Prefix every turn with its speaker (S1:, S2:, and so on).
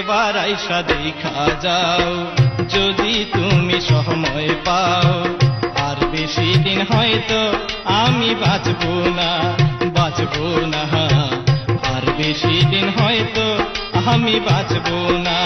S1: একবার আইসা দেখা যাও যদি তুমি সময় পাও। আর বেশি দিন হয়তো আমি বাঁচবো না, বাঁচবো না, আর বেশি দিন হয়তো আমি বাঁচবো না।